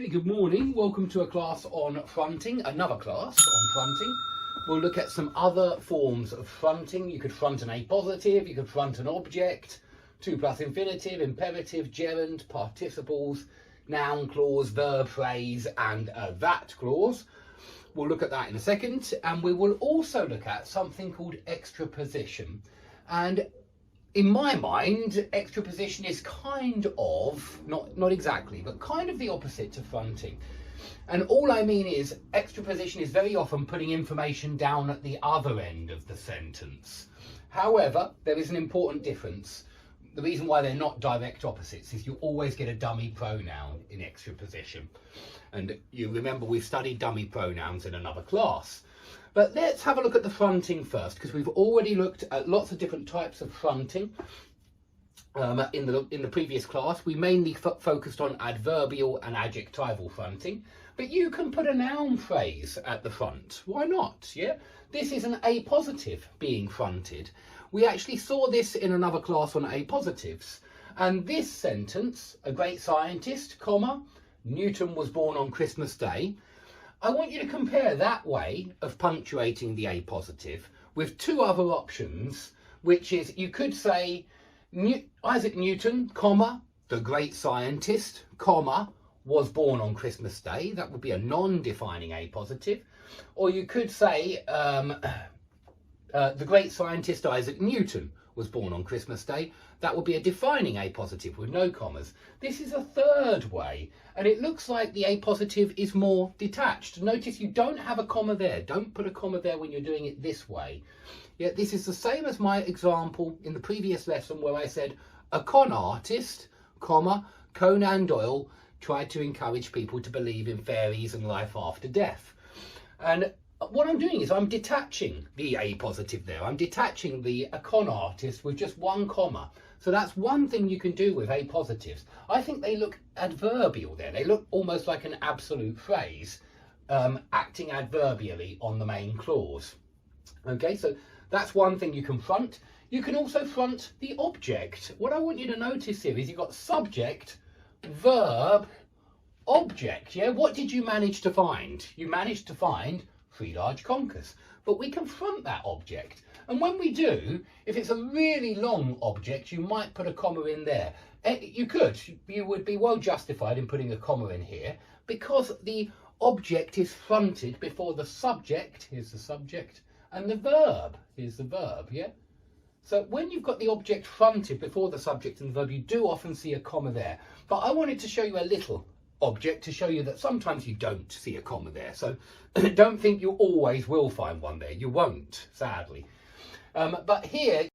Okay, good morning. Welcome to a class on fronting, another class on fronting. We'll look at some other forms of fronting. You could front an A positive, you could front an object, to plus infinitive, imperative, gerund, participles, noun clause, verb phrase, and a that clause. We'll look at that in a second, and we will also look at something called extraposition. And in my mind, extraposition is kind of, not exactly, but kind of the opposite to fronting. And all I mean is extraposition is very often putting information down at the other end of the sentence. However, there is an important difference. The reason why they're not direct opposites is you always get a dummy pronoun in extraposition. And you remember we've studied dummy pronouns in another class. But let's have a look at the fronting first, because we've already looked at lots of different types of fronting in the previous class. We mainly focused on adverbial and adjectival fronting, but you can put a noun phrase at the front. Why not? Yeah, this is an A positive being fronted. We actually saw this in another class on A positives, and this sentence, a great scientist, comma, Newton was born on Christmas Day. I want you to compare that way of punctuating the A positive with two other options, which is you could say Isaac Newton, comma, the great scientist, comma, was born on Christmas Day. That would be a non-defining A positive. Or you could say the great scientist Isaac Newton was born on Christmas Day. That would be a defining A positive with no commas. This is a third way, and it looks like the A positive is more detached. Notice you don't have a comma there. Don't put a comma there when you're doing it this way. Yeah, this is the same as my example in the previous lesson where I said a con artist, comma, Conan Doyle tried to encourage people to believe in fairies and life after death. And what I'm doing is I'm detaching the A positive there. I'm detaching the a con artist with just one comma. So that's one thing you can do with A positives. I think they look adverbial there. They look almost like an absolute phrase, acting adverbially on the main clause. Okay, so that's one thing you can front. You can also front the object. What I want you to notice here is you've got subject, verb, object. Yeah, what did you manage to find? You managed to find 3 large conkers, but we can front that object. And when we do, if it's a really long object, you might put a comma in there. You would be well justified in putting a comma in here because the object is fronted before the subject, here's the subject, and the verb, here's the verb, yeah? So when you've got the object fronted before the subject and the verb, you do often see a comma there. But I wanted to show you a little object to show you that sometimes you don't see a comma there. So don't think you always will find one there. You won't, sadly. But here